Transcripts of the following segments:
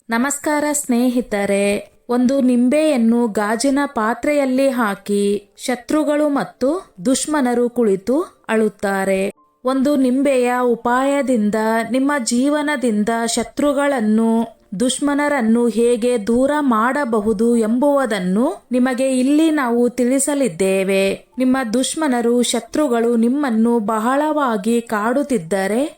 ನಮಸ್ಕಾರ ಸ್ನೇಹಿತರೆ. ಒಂದು ನಿಂಬೆಯನ್ನು ಗಾಜಿನ ಪಾತ್ರೆಯಲ್ಲಿ ಹಾಕಿ ಶತ್ರುಗಳು ಮತ್ತು ದುಶ್ಮನರು ಕುಳಿತು ಅಳುತ್ತಾರೆ. ಒಂದು ನಿಂಬೆಯ ಉಪಾಯದಿಂದ ನಿಮ್ಮ ಜೀವನದಿಂದ ಶತ್ರುಗಳನ್ನು ದುಶ್ಮನರನ್ನು ಹೇಗೆ ದೂರ ಮಾಡಬಹುದು ಎಂಬುದನ್ನು ನಿಮಗೆ ಇಲ್ಲಿ ನಾವು ತಿಳಿಸಲಿದ್ದೇವೆ. ನಿಮ್ಮ ದುಶ್ಮನರು ಶತ್ರುಗಳು ನಿಮ್ಮನ್ನು ಬಹಳವಾಗಿ ಕಾಡುತ್ತಿದ್ದರೆ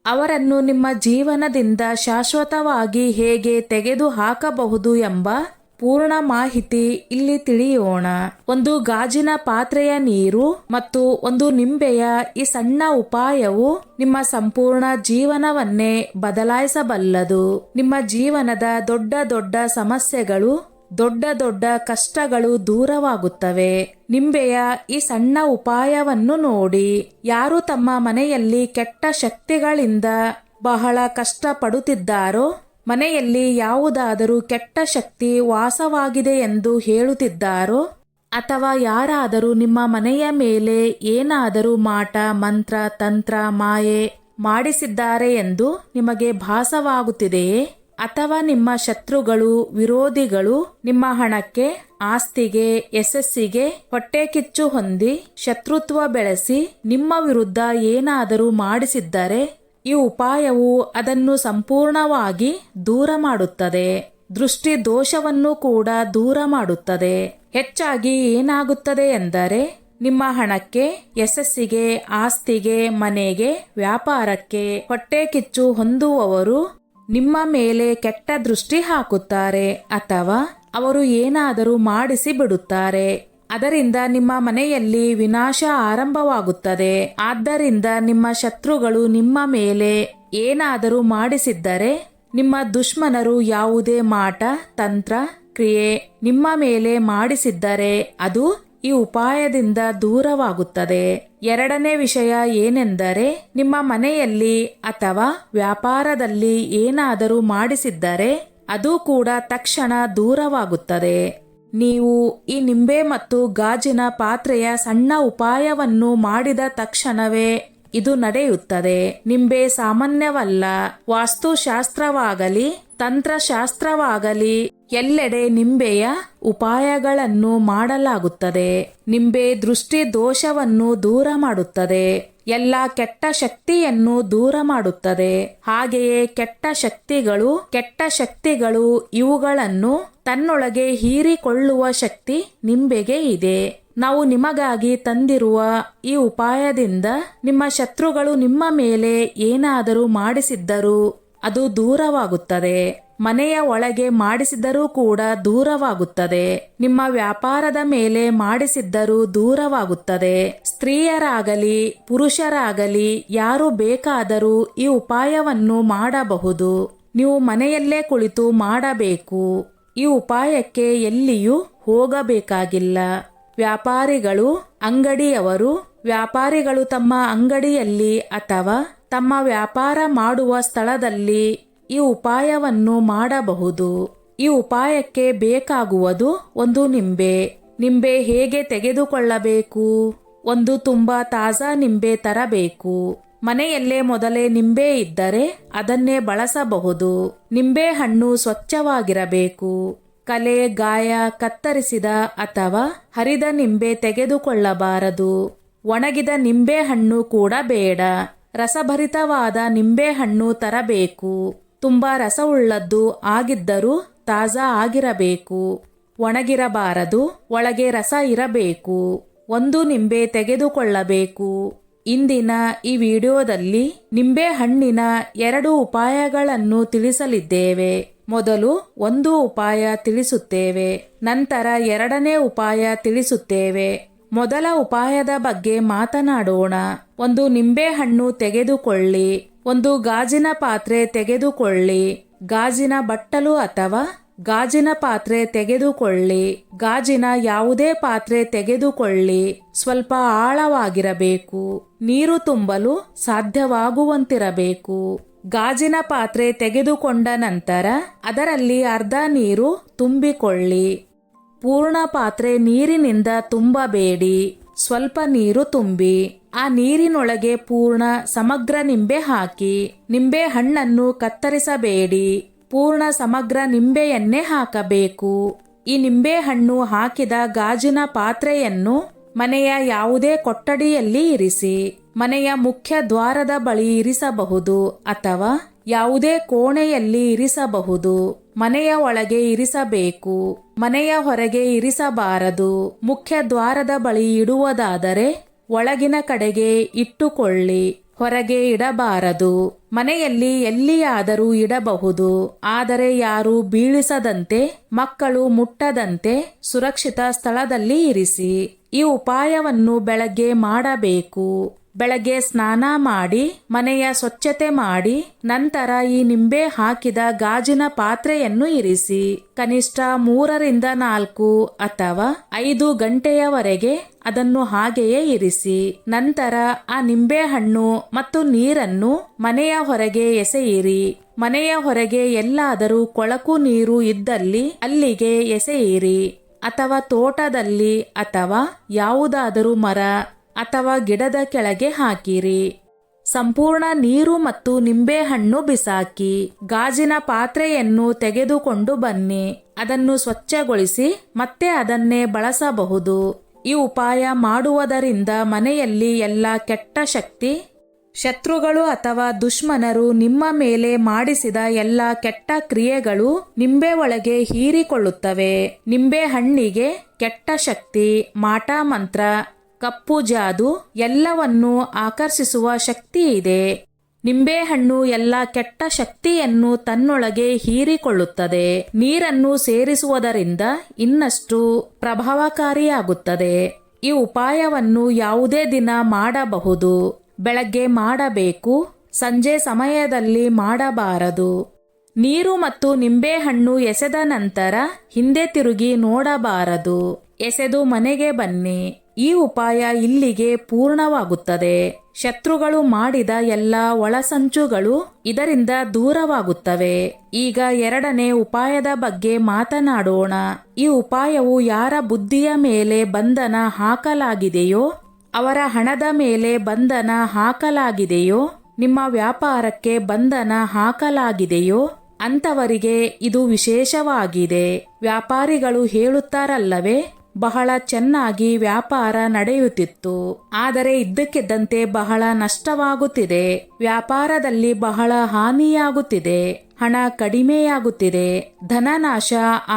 ಅವರನ್ನು ನಿಮ್ಮ ಜೀವನದಿಂದ ಶಾಶ್ವತವಾಗಿ ಹೇಗೆ ತೆಗೆದು ಹಾಕಬಹುದು ಎಂಬ ಪೂರ್ಣ ಮಾಹಿತಿ ಇಲ್ಲಿ ತಿಳಿಯೋಣ. ಒಂದು ಗಾಜಿನ ಪಾತ್ರೆಯ ನೀರು ಮತ್ತು ಒಂದು ನಿಂಬೆಯ ಈ ಸಣ್ಣ ಉಪಾಯವು ನಿಮ್ಮ ಸಂಪೂರ್ಣ ಜೀವನವನ್ನೇ ಬದಲಾಯಿಸಬಲ್ಲದು. ನಿಮ್ಮ ಜೀವನದ ದೊಡ್ಡ ದೊಡ್ಡ ಸಮಸ್ಯೆಗಳು, ದೊಡ್ಡ ದೊಡ್ಡ ಕಷ್ಟಗಳು ದೂರವಾಗುತ್ತವೆ. ನಿಂಬೆಯ ಈ ಸಣ್ಣ ಉಪಾಯವನ್ನು ನೋಡಿ. ಯಾರು ತಮ್ಮ ಮನೆಯಲ್ಲಿ ಕೆಟ್ಟ ಶಕ್ತಿಗಳಿಂದ ಬಹಳ ಕಷ್ಟಪಡುತ್ತಿದ್ದಾರೋ, ಮನೆಯಲ್ಲಿ ಯಾವುದಾದರೂ ಕೆಟ್ಟ ಶಕ್ತಿ ವಾಸವಾಗಿದೆ ಎಂದು ಹೇಳುತ್ತಿದ್ದಾರೋ, ಅಥವಾ ಯಾರಾದರೂ ನಿಮ್ಮ ಮನೆಯ ಮೇಲೆ ಏನಾದರೂ ಮಾಟ, ಮಂತ್ರ, ತಂತ್ರ, ಮಾಯೆ ಮಾಡಿಸಿದ್ದಾರೆ ಎಂದು ನಿಮಗೆ ಭಾಸವಾಗುತ್ತಿದೆಯೇ? ಅಥವಾ ನಿಮ್ಮ ಶತ್ರುಗಳು, ವಿರೋಧಿಗಳು ನಿಮ್ಮ ಹಣಕ್ಕೆ, ಆಸ್ತಿಗೆ, ಯಶಸ್ಸಿಗೆ ಹೊಟ್ಟೆ ಕಿಚ್ಚು ಹೊಂದಿ ಶತ್ರುತ್ವ ಬೆಳೆಸಿ ನಿಮ್ಮ ವಿರುದ್ಧ ಏನಾದರೂ ಮಾಡಿಸಿದ್ದರೆ ಈ ಉಪಾಯವು ಅದನ್ನು ಸಂಪೂರ್ಣವಾಗಿ ದೂರ ಮಾಡುತ್ತದೆ. ದೃಷ್ಟಿ ದೋಷವನ್ನು ಕೂಡ ದೂರ ಮಾಡುತ್ತದೆ. ಹೆಚ್ಚಾಗಿ ಏನಾಗುತ್ತದೆ ಎಂದರೆ ನಿಮ್ಮ ಹಣಕ್ಕೆ, ಯಶಸ್ಸಿಗೆ, ಆಸ್ತಿಗೆ, ಮನೆಗೆ, ವ್ಯಾಪಾರಕ್ಕೆ ಹೊಟ್ಟೆ ಕಿಚ್ಚು ಹೊಂದುವವರು ನಿಮ್ಮ ಮೇಲೆ ಕೆಟ್ಟ ದೃಷ್ಟಿ ಹಾಕುತ್ತಾರೆ ಅಥವಾ ಅವರು ಏನಾದರೂ ಮಾಡಿಸಿ ಬಿಡುತ್ತಾರೆ. ಅದರಿಂದ ನಿಮ್ಮ ಮನೆಯಲ್ಲಿ ವಿನಾಶ ಆರಂಭವಾಗುತ್ತದೆ. ಆದ್ದರಿಂದ ನಿಮ್ಮ ಶತ್ರುಗಳು ನಿಮ್ಮ ಮೇಲೆ ಏನಾದರೂ ಮಾಡಿಸಿದ್ದರೆ, ನಿಮ್ಮ ದುಶ್ಮನರು ಯಾವುದೇ ಮಾಟ, ತಂತ್ರ, ಕ್ರಿಯೆ ನಿಮ್ಮ ಮೇಲೆ ಮಾಡಿಸಿದ್ದರೆ ಅದು ಈ ಉಪಾಯದಿಂದ ದೂರವಾಗುತ್ತದೆ. ಎರಡನೇ ವಿಷಯ ಏನೆಂದರೆ, ನಿಮ್ಮ ಮನೆಯಲ್ಲಿ ಅಥವಾ ವ್ಯಾಪಾರದಲ್ಲಿ ಏನಾದರೂ ಮಾಡಿಸಿದ್ದರೆ ಅದು ಕೂಡ ತಕ್ಷಣ ದೂರವಾಗುತ್ತದೆ. ನೀವು ಈ ನಿಂಬೆ ಮತ್ತು ಗಾಜಿನ ಪಾತ್ರೆಯ ಸಣ್ಣ ಉಪಾಯವನ್ನು ಮಾಡಿದ ತಕ್ಷಣವೇ ಇದು ನಡೆಯುತ್ತದೆ. ನಿಂಬೆ ಸಾಮಾನ್ಯವಲ್ಲ. ವಾಸ್ತುಶಾಸ್ತ್ರವಾಗಲಿ ತಂತ್ರಶಾಸ್ತ್ರವಾಗಲಿ ಎಲ್ಲೆಡೆ ನಿಂಬೆಯ ಉಪಾಯಗಳನ್ನು ಮಾಡಲಾಗುತ್ತದೆ. ನಿಂಬೆ ದೃಷ್ಟಿ ದೋಷವನ್ನು ದೂರ ಮಾಡುತ್ತದೆ. ಎಲ್ಲ ಕೆಟ್ಟ ಶಕ್ತಿಯನ್ನು ದೂರ ಮಾಡುತ್ತದೆ. ಹಾಗೆಯೇ ಕೆಟ್ಟ ಶಕ್ತಿಗಳು ಇವುಗಳನ್ನು ತನ್ನೊಳಗೆ ಹೀರಿಕೊಳ್ಳುವ ಶಕ್ತಿ ನಿಂಬೆಗೆ ಇದೆ. ನಾವು ನಿಮಗಾಗಿ ತಂದಿರುವ ಈ ಉಪಾಯದಿಂದ ನಿಮ್ಮ ಶತ್ರುಗಳು ನಿಮ್ಮ ಮೇಲೆ ಏನಾದರೂ ಮಾಡಿಸಿದ್ದರೂ ಅದು ದೂರವಾಗುತ್ತದೆ. ಮನೆಯ ಒಳಗೆ ಮಾಡಿಸಿದರೂ ಕೂಡ ದೂರವಾಗುತ್ತದೆ. ನಿಮ್ಮ ವ್ಯಾಪಾರದ ಮೇಲೆ ಮಾಡಿಸಿದ್ದರೂ ದೂರವಾಗುತ್ತದೆ. ಸ್ತ್ರೀಯರಾಗಲಿ ಪುರುಷರಾಗಲಿ ಯಾರು ಬೇಕಾದರೂ ಈ ಉಪಾಯವನ್ನು ಮಾಡಬಹುದು. ನೀವು ಮನೆಯಲ್ಲೇ ಕುಳಿತು ಮಾಡಬೇಕು. ಈ ಉಪಾಯಕ್ಕೆ ಎಲ್ಲಿಯೂ ಹೋಗಬೇಕಾಗಿಲ್ಲ. ವ್ಯಾಪಾರಿಗಳು ತಮ್ಮ ಅಂಗಡಿಯಲ್ಲಿ ಅಥವಾ ತಮ್ಮ ವ್ಯಾಪಾರ ಮಾಡುವ ಸ್ಥಳದಲ್ಲಿ ಈ ಉಪಾಯವನ್ನು ಮಾಡಬಹುದು. ಈ ಉಪಾಯಕ್ಕೆ ಬೇಕಾಗುವುದು ಒಂದು ನಿಂಬೆ. ನಿಂಬೆ ಹೇಗೆ ತೆಗೆದುಕೊಳ್ಳಬೇಕು? ಒಂದು ತುಂಬಾ ತಾಜಾ ನಿಂಬೆ ತರಬೇಕು. ಮನೆಯಲ್ಲೇ ಮೊದಲೇ ನಿಂಬೆ ಇದ್ದರೆ ಅದನ್ನೇ ಬಳಸಬಹುದು. ನಿಂಬೆ ಹಣ್ಣು ಸ್ವಚ್ಛವಾಗಿರಬೇಕು. ಕಲೆ, ಗಾಯ, ಕತ್ತರಿಸಿದ ಅಥವಾ ಹರಿದ ನಿಂಬೆ ತೆಗೆದುಕೊಳ್ಳಬಾರದು. ಒಣಗಿದ ನಿಂಬೆ ಹಣ್ಣು ಕೂಡ ಬೇಡ. ರಸಭರಿತವಾದ ನಿಂಬೆ ಹಣ್ಣು ತರಬೇಕು. ತುಂಬಾ ರಸವುಳ್ಳದ್ದು ಆಗಿದ್ದರೂ ತಾಜಾ ಆಗಿರಬೇಕು. ಒಣಗಿರಬಾರದು. ಒಳಗೆ ರಸ ಇರಬೇಕು. ಒಂದು ನಿಂಬೆ ತೆಗೆದುಕೊಳ್ಳಬೇಕು. ಇಂದಿನ ಈ ವಿಡಿಯೋದಲ್ಲಿ ನಿಂಬೆ ಹಣ್ಣಿನ 2 ಉಪಾಯಗಳನ್ನು ತಿಳಿಸಲಿದ್ದೇವೆ. ಮೊದಲು ಒಂದು ಉಪಾಯ ತಿಳಿಸುತ್ತೇವೆ, ನಂತರ ಎರಡನೇ ಉಪಾಯ ತಿಳಿಸುತ್ತೇವೆ. ಮೊದಲ ಉಪಾಯದ ಬಗ್ಗೆ ಮಾತನಾಡೋಣ. ಒಂದು ನಿಂಬೆ ಹಣ್ಣು ತೆಗೆದುಕೊಳ್ಳಿ. ಒಂದು ಗಾಜಿನ ಪಾತ್ರೆ ತೆಗೆದುಕೊಳ್ಳಿ. ಗಾಜಿನ ಬಟ್ಟಲು ಅಥವಾ ಗಾಜಿನ ಪಾತ್ರೆ ತೆಗೆದುಕೊಳ್ಳಿ. ಗಾಜಿನ ಯಾವುದೇ ಪಾತ್ರೆ ತೆಗೆದುಕೊಳ್ಳಿ. ಸ್ವಲ್ಪ ಆಳವಾಗಿರಬೇಕು. ನೀರು ತುಂಬಲು ಸಾಧ್ಯವಾಗುವಂತಿರಬೇಕು. ಗಾಜಿನ ಪಾತ್ರೆ ತೆಗೆದುಕೊಂಡ ನಂತರ ಅದರಲ್ಲಿ ಅರ್ಧ ನೀರು ತುಂಬಿಕೊಳ್ಳಿ. ಪೂರ್ಣ ಪಾತ್ರೆ ನೀರಿನಿಂದ ತುಂಬಬೇಡಿ. ಸ್ವಲ್ಪ ನೀರು ತುಂಬಿ ಆ ನೀರಿನೊಳಗೆ ಪೂರ್ಣ ಸಮಗ್ರ ನಿಂಬೆ ಹಾಕಿ. ನಿಂಬೆ ಹಣ್ಣನ್ನು ಕತ್ತರಿಸಬೇಡಿ. ಪೂರ್ಣ ಸಮಗ್ರ ನಿಂಬೆಯನ್ನೇ ಹಾಕಬೇಕು. ಈ ನಿಂಬೆಹಣ್ಣು ಹಾಕಿದ ಗಾಜಿನ ಪಾತ್ರೆಯನ್ನು ಮನೆಯ ಯಾವುದೇ ಕೊಠಡಿಯಲ್ಲಿ ಇರಿಸಿ. ಮನೆಯ ಮುಖ್ಯ ದ್ವಾರದ ಬಳಿ ಇರಿಸಬಹುದು ಅಥವಾ ಯಾವುದೇ ಕೋಣೆಯಲ್ಲಿ ಇರಿಸಬಹುದು. ಮನೆಯ ಒಳಗೆ ಇರಿಸಬೇಕು. ಮನೆಯ ಹೊರಗೆ ಇರಿಸಬಾರದು. ಮುಖ್ಯ ದ್ವಾರದ ಬಳಿ ಇಡುವುದಾದರೆ ಒಳಗಿನ ಕಡೆಗೆ ಇಟ್ಟುಕೊಳ್ಳಿ, ಹೊರಗೆ ಇಡಬಾರದು. ಮನೆಯಲ್ಲಿ ಎಲ್ಲಿಯಾದರೂ ಇಡಬಹುದು, ಆದರೆ ಯಾರು ಬೀಳಿಸದಂತೆ, ಮಕ್ಕಳು ಮುಟ್ಟದಂತೆ ಸುರಕ್ಷಿತ ಸ್ಥಳದಲ್ಲಿ ಇರಿಸಿ. ಈ ಉಪಾಯವನ್ನು ಬೆಳಗ್ಗೆ ಮಾಡಬೇಕು. ಬೆಳಗ್ಗೆ ಸ್ನಾನ ಮಾಡಿ ಮನೆಯ ಸ್ವಚ್ಛತೆ ಮಾಡಿ ನಂತರ ಈ ನಿಂಬೆ ಹಾಕಿದ ಗಾಜಿನ ಪಾತ್ರೆಯನ್ನು ಇರಿಸಿ. ಕನಿಷ್ಠ 3-4 ಅಥವಾ 5 ಗಂಟೆಯವರೆಗೆ ಅದನ್ನು ಹಾಗೆಯೇ ಇರಿಸಿ. ನಂತರ ಆ ನಿಂಬೆಹಣ್ಣು ಮತ್ತು ನೀರನ್ನು ಮನೆಯ ಹೊರಗೆ ಎಸೆಯಿರಿ. ಮನೆಯ ಹೊರಗೆ ಎಲ್ಲಾದರೂ ಕೊಳಕು ನೀರು ಇದ್ದಲ್ಲಿ ಅಲ್ಲಿಗೆ ಎಸೆಯಿರಿ, ಅಥವಾ ತೋಟದಲ್ಲಿ ಅಥವಾ ಯಾವುದಾದರೂ ಮರ ಅಥವಾ ಗಿಡದ ಕೆಳಗೆ ಹಾಕಿರಿ. ಸಂಪೂರ್ಣ ನೀರು ಮತ್ತು ನಿಂಬೆಹಣ್ಣು ಬಿಸಾಕಿ. ಗಾಜಿನ ಪಾತ್ರೆಯನ್ನು ತೆಗೆದುಕೊಂಡು ಬನ್ನಿ. ಅದನ್ನು ಸ್ವಚ್ಛಗೊಳಿಸಿ ಮತ್ತೆ ಅದನ್ನೇ ಬಳಸಬಹುದು. ಈ ಉಪಾಯ ಮಾಡುವುದರಿಂದ ಮನೆಯಲ್ಲಿ ಎಲ್ಲ ಕೆಟ್ಟ ಶಕ್ತಿ, ಶತ್ರುಗಳು ಅಥವಾ ದುಶ್ಮನರು ನಿಮ್ಮ ಮೇಲೆ ಮಾಡಿಸಿದ ಎಲ್ಲ ಕೆಟ್ಟ ಕ್ರಿಯೆಗಳು ನಿಂಬೆ ಒಳಗೆ ಹೀರಿಕೊಳ್ಳುತ್ತವೆ. ನಿಂಬೆ ಹಣ್ಣಿಗೆ ಕೆಟ್ಟ ಶಕ್ತಿ, ಮಾಟ ಮಂತ್ರ, ಕಪ್ಪು ಜಾದು ಎಲ್ಲವನ್ನೂ ಆಕರ್ಷಿಸುವ ಶಕ್ತಿ ಇದೆ. ನಿಂಬೆಹಣ್ಣು ಎಲ್ಲ ಕೆಟ್ಟ ಶಕ್ತಿಯನ್ನು ತನ್ನೊಳಗೆ ಹೀರಿಕೊಳ್ಳುತ್ತದೆ. ನೀರನ್ನು ಸೇರಿಸುವುದರಿಂದ ಇನ್ನಷ್ಟು ಪ್ರಭಾವಕಾರಿಯಾಗುತ್ತದೆ. ಈ ಉಪಾಯವನ್ನು ಯಾವುದೇ ದಿನ ಮಾಡಬಹುದು. ಬೆಳಗ್ಗೆ ಮಾಡಬೇಕು, ಸಂಜೆ ಸಮಯದಲ್ಲಿ ಮಾಡಬಾರದು. ನೀರು ಮತ್ತು ನಿಂಬೆಹಣ್ಣು ಎಸೆದ ನಂತರ ಹಿಂದೆ ತಿರುಗಿ ನೋಡಬಾರದು. ಎಸೆದು ಮನೆಗೆ ಬನ್ನಿ. ಈ ಉಪಾಯ ಇಲ್ಲಿಗೆ ಪೂರ್ಣವಾಗುತ್ತದೆ. ಶತ್ರುಗಳು ಮಾಡಿದ ಎಲ್ಲ ಒಳಸಂಚುಗಳು ಇದರಿಂದ ದೂರವಾಗುತ್ತವೆ. ಈಗ 2ನೇ ಉಪಾಯದ ಬಗ್ಗೆ ಮಾತನಾಡೋಣ. ಈ ಉಪಾಯವು ಯಾರ ಬುದ್ಧಿಯ ಮೇಲೆ ಬಂಧನ ಹಾಕಲಾಗಿದೆಯೋ, ಅವರ ಹಣದ ಮೇಲೆ ಬಂಧನ ಹಾಕಲಾಗಿದೆಯೋ, ನಿಮ್ಮ ವ್ಯಾಪಾರಕ್ಕೆ ಬಂಧನ ಹಾಕಲಾಗಿದೆಯೋ ಅಂತವರಿಗೆ ಇದು ವಿಶೇಷವಾಗಿದೆ. ವ್ಯಾಪಾರಿಗಳು ಹೇಳುತ್ತಾರಲ್ಲವೇ, ಬಹಳ ಚೆನ್ನಾಗಿ ವ್ಯಾಪಾರ ನಡೆಯುತ್ತಿತ್ತು, ಆದರೆ ಇದ್ದಕ್ಕಿದ್ದಂತೆ ಬಹಳ ನಷ್ಟವಾಗುತ್ತಿದೆ. ವ್ಯಾಪಾರದಲ್ಲಿ ಬಹಳ ಹಾನಿಯಾಗುತ್ತಿದೆ. ಹಣ ಕಡಿಮೆಯಾಗುತ್ತಿದೆ. ಧನನಾಶ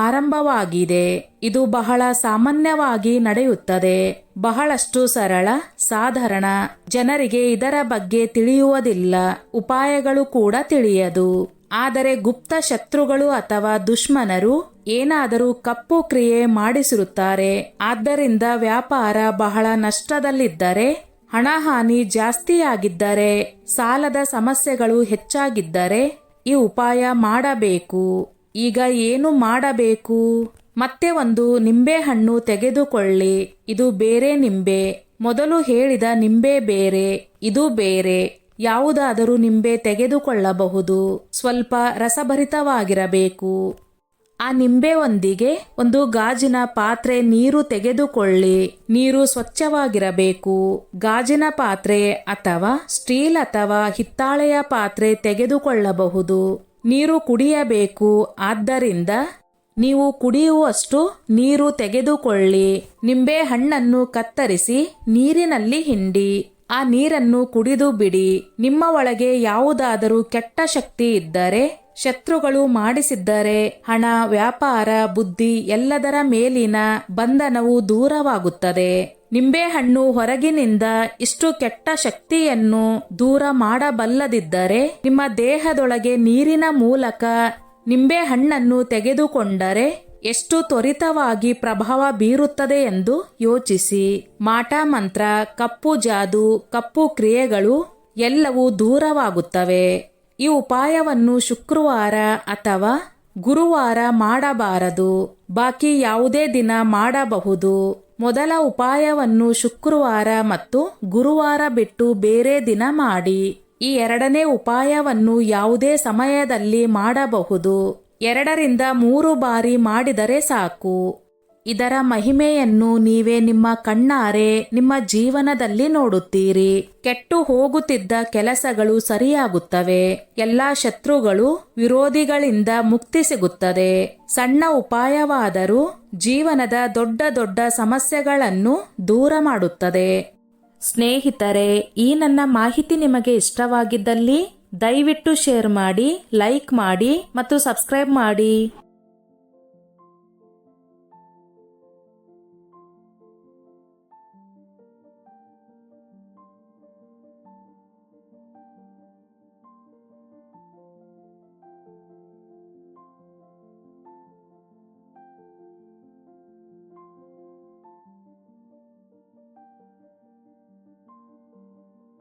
ಆರಂಭವಾಗಿದೆ. ಇದು ಬಹಳ ಸಾಮಾನ್ಯವಾಗಿ ನಡೆಯುತ್ತದೆ. ಬಹಳಷ್ಟು ಸರಳ, ಸಾಧಾರಣ. ಜನರಿಗೆ ಇದರ ಬಗ್ಗೆ ತಿಳಿಯುವುದಿಲ್ಲ. ಉಪಾಯಗಳು ಕೂಡ ತಿಳಿಯದು. ಆದರೆ ಗುಪ್ತ ಶತ್ರುಗಳು ಅಥವಾ ದುಶ್ಮನರು ಏನಾದರೂ ಕಪ್ಪು ಕ್ರಿಯೆ ಮಾಡಿಸಿರುತ್ತಾರೆ. ಆದ್ದರಿಂದ ವ್ಯಾಪಾರ ಬಹಳ ನಷ್ಟದಲ್ಲಿದ್ದರೆ, ಹಣಹಾನಿ ಜಾಸ್ತಿಯಾಗಿದ್ದರೆ, ಸಾಲದ ಸಮಸ್ಯೆಗಳು ಹೆಚ್ಚಾಗಿದ್ದರೆ ಈ ಉಪಾಯ ಮಾಡಬೇಕು. ಈಗ ಏನು ಮಾಡಬೇಕು? ಮತ್ತೆ ಒಂದು ನಿಂಬೆಹಣ್ಣು ತೆಗೆದುಕೊಳ್ಳಿ. ಇದು ಬೇರೆ ನಿಂಬೆ. ಮೊದಲು ಹೇಳಿದ ನಿಂಬೆ ಬೇರೆ, ಇದು ಬೇರೆ. ಯಾವುದಾದರೂ ನಿಂಬೆ ತೆಗೆದುಕೊಳ್ಳಬಹುದು. ಸ್ವಲ್ಪ ರಸಭರಿತವಾಗಿರಬೇಕು. ಆ ನಿಂಬೆಯೊಂದಿಗೆ ಒಂದು ಗಾಜಿನ ಪಾತ್ರೆ ನೀರು ತೆಗೆದುಕೊಳ್ಳಿ. ನೀರು ಸ್ವಚ್ಛವಾಗಿರಬೇಕು. ಗಾಜಿನ ಪಾತ್ರೆ ಅಥವಾ ಸ್ಟೀಲ್ ಅಥವಾ ಹಿತ್ತಾಳೆಯ ಪಾತ್ರೆ ತೆಗೆದುಕೊಳ್ಳಬಹುದು. ನೀರು ಕುಡಿಯಬೇಕು. ಆದ್ದರಿಂದ ನೀವು ಕುಡಿಯುವಷ್ಟು ನೀರು ತೆಗೆದುಕೊಳ್ಳಿ. ನಿಂಬೆ ಹಣ್ಣನ್ನು ಕತ್ತರಿಸಿ ನೀರಿನಲ್ಲಿ ಹಿಂಡಿ. ಆ ನೀರನ್ನು ಕುಡಿದು ಬಿಡಿ. ನಿಮ್ಮ ಒಳಗೆ ಯಾವುದಾದರೂ ಕೆಟ್ಟ ಶಕ್ತಿ ಇದ್ದರೆ, ಶತ್ರುಗಳು ಮಾಡಿಸಿದ್ದರೆ, ಹಣ, ವ್ಯಾಪಾರ, ಬುದ್ಧಿ ಎಲ್ಲದರ ಮೇಲಿನ ಬಂಧನವು ದೂರವಾಗುತ್ತದೆ. ನಿಂಬೆಹಣ್ಣು ಹೊರಗಿನಿಂದ ಇಷ್ಟು ಕೆಟ್ಟ ಶಕ್ತಿಯನ್ನು ದೂರ ಮಾಡಬಲ್ಲದಿದ್ದರೆ, ನಿಮ್ಮ ದೇಹದೊಳಗೆ ನೀರಿನ ಮೂಲಕ ನಿಂಬೆಹಣ್ಣನ್ನು ತೆಗೆದುಕೊಂಡರೆ ಎಷ್ಟು ತ್ವರಿತವಾಗಿ ಪ್ರಭಾವ ಬೀರುತ್ತದೆ ಎಂದು ಯೋಚಿಸಿ. ಮಾಟ ಮಂತ್ರ, ಕಪ್ಪು ಜಾದು, ಕಪ್ಪು ಕ್ರಿಯೆಗಳು ಎಲ್ಲವೂ ದೂರವಾಗುತ್ತವೆ. ಈ ಉಪಾಯವನ್ನು ಶುಕ್ರವಾರ ಅಥವಾ ಗುರುವಾರ ಮಾಡಬಾರದು. ಬಾಕಿ ಯಾವುದೇ ದಿನ ಮಾಡಬಹುದು. ಮೊದಲ ಉಪಾಯವನ್ನು ಶುಕ್ರವಾರ ಮತ್ತು ಗುರುವಾರ ಬಿಟ್ಟು ಬೇರೆ ದಿನ ಮಾಡಿ. ಈ 2ನೇ ಉಪಾಯವನ್ನು ಯಾವುದೇ ಸಮಯದಲ್ಲಿ ಮಾಡಬಹುದು. 2 ರಿಂದ 3 ಬಾರಿ ಮಾಡಿದರೆ ಸಾಕು. ಇದರ ಮಹಿಮೆಯನ್ನು ನೀವೇ ನಿಮ್ಮ ಕಣ್ಣಾರೆ ನಿಮ್ಮ ಜೀವನದಲ್ಲಿ ನೋಡುತ್ತೀರಿ. ಕೆಟ್ಟು ಹೋಗುತ್ತಿದ್ದ ಕೆಲಸಗಳು ಸರಿಯಾಗುತ್ತವೆ. ಎಲ್ಲಾ ಶತ್ರುಗಳು ವಿರೋಧಿಗಳಿಂದ ಮುಕ್ತಿ ಸಿಗುತ್ತದೆ. ಸಣ್ಣ ಉಪಾಯವಾದರೂ ಜೀವನದ ದೊಡ್ಡ ದೊಡ್ಡ ಸಮಸ್ಯೆಗಳನ್ನು ದೂರ ಮಾಡುತ್ತದೆ. ಸ್ನೇಹಿತರೆ, ಈ ನನ್ನ ಮಾಹಿತಿ ನಿಮಗೆ ಇಷ್ಟವಾಗಿದ್ದಲ್ಲಿ ದಯವಿಟ್ಟು ಶೇರ್ ಮಾಡಿ, ಲೈಕ್ ಮಾಡಿ ಮತ್ತು ಸಬ್ಸ್ಕ್ರೈಬ್ ಮಾಡಿ.